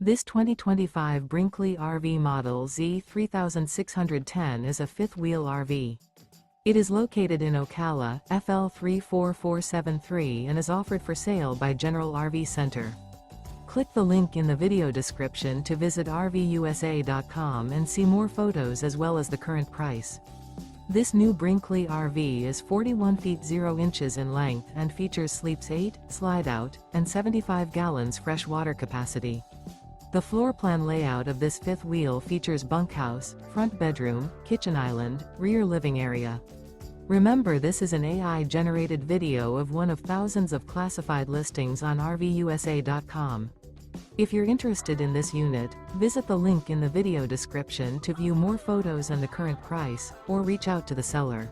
This 2025 Brinkley RV Model Z 3610 is a fifth-wheel RV. It is located in Ocala, FL 34473 and is offered for sale by General RV Center. Click the link in the video description to visit RVUSA.com and see more photos as well as the current price. This new Brinkley RV is 41 feet 0 inches in length and features sleeps 8, slide-out, and 75 gallons fresh water capacity. The floor plan layout of this fifth wheel features bunkhouse, front bedroom, kitchen island, rear living area. Remember, this is an AI-generated video of one of thousands of classified listings on RVUSA.com. If you're interested in this unit, visit the link in the video description to view more photos and the current price, or reach out to the seller.